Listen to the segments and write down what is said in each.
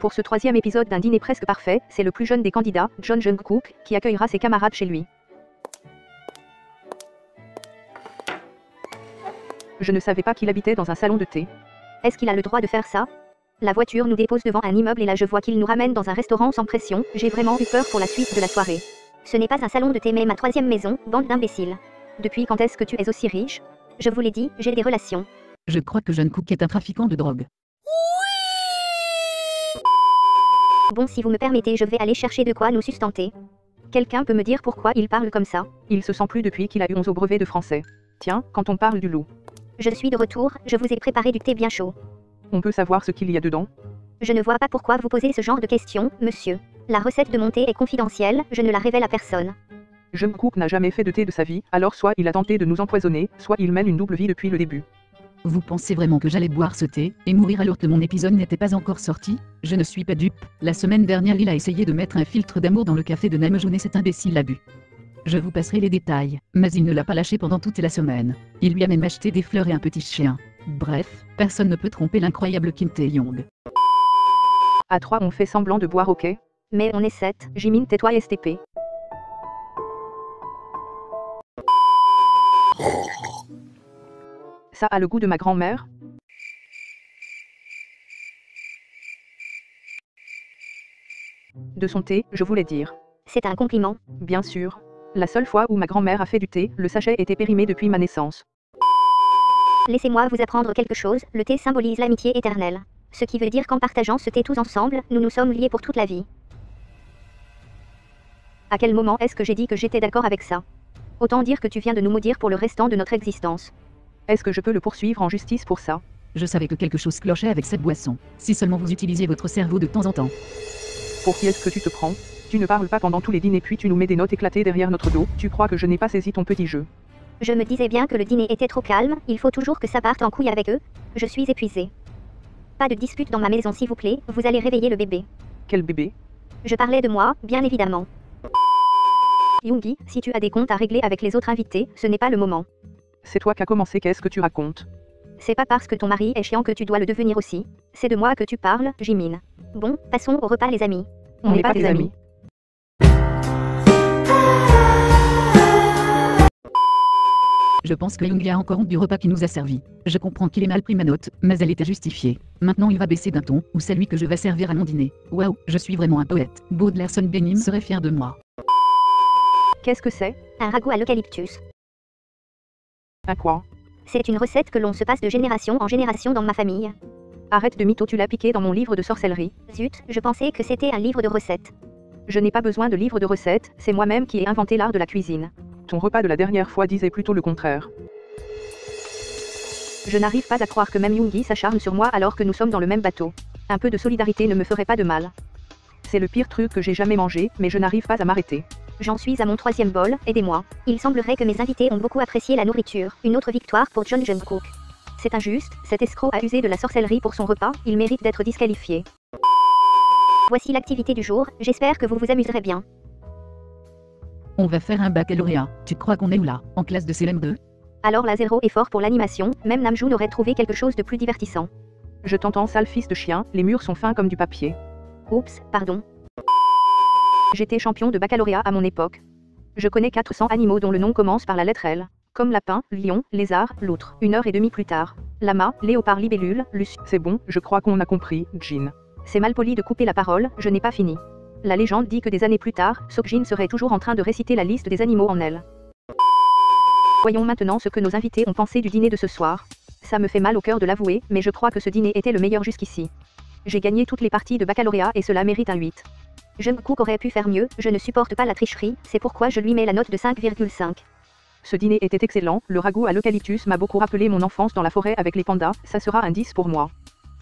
Pour ce troisième épisode d'un dîner presque parfait, c'est le plus jeune des candidats, John Jungkook, qui accueillera ses camarades chez lui. Je ne savais pas qu'il habitait dans un salon de thé. Est-ce qu'il a le droit de faire ça? La voiture nous dépose devant un immeuble et là je vois qu'il nous ramène dans un restaurant sans pression. J'ai vraiment eu peur pour la suite de la soirée. Ce n'est pas un salon de thé mais ma troisième maison, bande d'imbéciles. Depuis quand est-ce que tu es aussi riche? Je vous l'ai dit, j'ai des relations. Je crois que Jungkook est un trafiquant de drogue. Bon, si vous me permettez, je vais aller chercher de quoi nous sustenter. Quelqu'un peut me dire pourquoi il parle comme ça? Il se sent plus depuis qu'il a eu 11 au brevet de français. Tiens, quand on parle du loup. Je suis de retour, je vous ai préparé du thé bien chaud. On peut savoir ce qu'il y a dedans? Je ne vois pas pourquoi vous posez ce genre de questions, monsieur. La recette de mon thé est confidentielle, je ne la révèle à personne. Jungkook n'a jamais fait de thé de sa vie, alors soit il a tenté de nous empoisonner, soit il mène une double vie depuis le début. Vous pensez vraiment que j'allais boire ce thé et mourir alors que mon épisode n'était pas encore sorti? Je ne suis pas dupe. La semaine dernière il a essayé de mettre un filtre d'amour dans le café de Namjoon et cet imbécile l'a bu. Je vous passerai les détails, mais il ne l'a pas lâché pendant toute la semaine. Il lui a même acheté des fleurs et un petit chien. Bref, personne ne peut tromper l'incroyable Kim Tae-young. À 3 on fait semblant de boire, ok? Mais on est 7. Jimin, tais-toi STP. Ça a le goût de ma grand-mère? De son thé, je voulais dire. C'est un compliment. Bien sûr. La seule fois où ma grand-mère a fait du thé, le sachet était périmé depuis ma naissance. Laissez-moi vous apprendre quelque chose, le thé symbolise l'amitié éternelle. Ce qui veut dire qu'en partageant ce thé tous ensemble, nous nous sommes liés pour toute la vie. À quel moment est-ce que j'ai dit que j'étais d'accord avec ça? Autant dire que tu viens de nous maudire pour le restant de notre existence. Est-ce que je peux le poursuivre en justice pour ça? Je savais que quelque chose clochait avec cette boisson. Si seulement vous utilisiez votre cerveau de temps en temps. Pour qui est-ce que tu te prends? Tu ne parles pas pendant tous les dîners puis tu nous mets des notes éclatées derrière notre dos. Tu crois que je n'ai pas saisi ton petit jeu? Je me disais bien que le dîner était trop calme, il faut toujours que ça parte en couille avec eux. Je suis épuisée. Pas de dispute dans ma maison s'il vous plaît, vous allez réveiller le bébé. Quel bébé? Je parlais de moi, bien évidemment. Yoongi, si tu as des comptes à régler avec les autres invités, ce n'est pas le moment. C'est toi qui as commencé, qu'est-ce que tu racontes? C'est pas parce que ton mari est chiant que tu dois le devenir aussi. C'est de moi que tu parles, Jimin. Bon, passons au repas les amis. On n'est pas des amis. Je pense que Yoongi a encore honte du repas qui nous a servi. Je comprends qu'il ait mal pris ma note, mais elle était justifiée. Maintenant il va baisser d'un ton, ou c'est lui que je vais servir à mon dîner. Waouh, je suis vraiment un poète. Baudelaire Son Benim serait fier de moi. Qu'est-ce que c'est? Un ragoût à l'eucalyptus. Un quoi? C'est une recette que l'on se passe de génération en génération dans ma famille. Arrête de mytho, tu l'as piqué dans mon livre de sorcellerie. Zut, je pensais que c'était un livre de recettes. Je n'ai pas besoin de livre de recettes, c'est moi-même qui ai inventé l'art de la cuisine. Ton repas de la dernière fois disait plutôt le contraire. Je n'arrive pas à croire que même Yoongi s'acharne sur moi alors que nous sommes dans le même bateau. Un peu de solidarité ne me ferait pas de mal. C'est le pire truc que j'ai jamais mangé, mais je n'arrive pas à m'arrêter. J'en suis à mon 3e bol, aidez-moi. Il semblerait que mes invités ont beaucoup apprécié la nourriture. Une autre victoire pour John Jungkook. C'est injuste, cet escroc a usé de la sorcellerie pour son repas, il mérite d'être disqualifié. Voici l'activité du jour, j'espère que vous vous amuserez bien. On va faire un baccalauréat. Tu crois qu'on est où là? En classe de CM2? Alors la 0 est fort pour l'animation, même Namjoon aurait trouvé quelque chose de plus divertissant. Je t'entends, sale fils de chien, les murs sont fins comme du papier. Oups, pardon. J'étais champion de baccalauréat à mon époque. Je connais 400 animaux dont le nom commence par la lettre L. Comme lapin, lion, lézard, loutre. 1h30 plus tard. Lama, léopard, libellule, lucie. C'est bon, je crois qu'on a compris, Jin. C'est mal poli de couper la parole, je n'ai pas fini. La légende dit que des années plus tard, Sokjin serait toujours en train de réciter la liste des animaux en L. Voyons maintenant ce que nos invités ont pensé du dîner de ce soir. Ça me fait mal au cœur de l'avouer, mais je crois que ce dîner était le meilleur jusqu'ici. J'ai gagné toutes les parties de baccalauréat et cela mérite un 8. Jungkook aurait pu faire mieux, je ne supporte pas la tricherie, c'est pourquoi je lui mets la note de 5,5. Ce dîner était excellent, le ragoût à l'eucalyptus m'a beaucoup rappelé mon enfance dans la forêt avec les pandas, ça sera un 10 pour moi.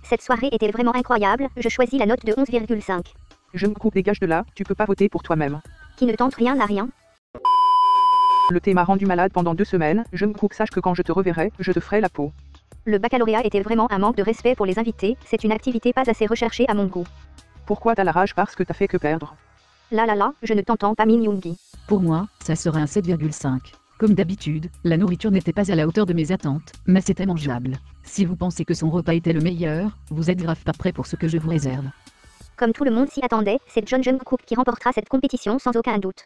Cette soirée était vraiment incroyable, je choisis la note de 11,5. Jungkook, dégage de là, tu peux pas voter pour toi-même. Qui ne tente rien n'a rien. Le thé m'a rendu malade pendant 2 semaines, Jungkook, sache que quand je te reverrai, je te ferai la peau. Le baccalauréat était vraiment un manque de respect pour les invités, c'est une activité pas assez recherchée à mon goût. Pourquoi t'as la rage parce que t'as fait que perdre? Là, je ne t'entends pas, Min Yoongi. Pour moi, ça serait un 7,5. Comme d'habitude, la nourriture n'était pas à la hauteur de mes attentes, mais c'était mangeable. Si vous pensez que son repas était le meilleur, vous êtes grave pas prêt pour ce que je vous réserve. Comme tout le monde s'y attendait, c'est John Jungkook qui remportera cette compétition sans aucun doute.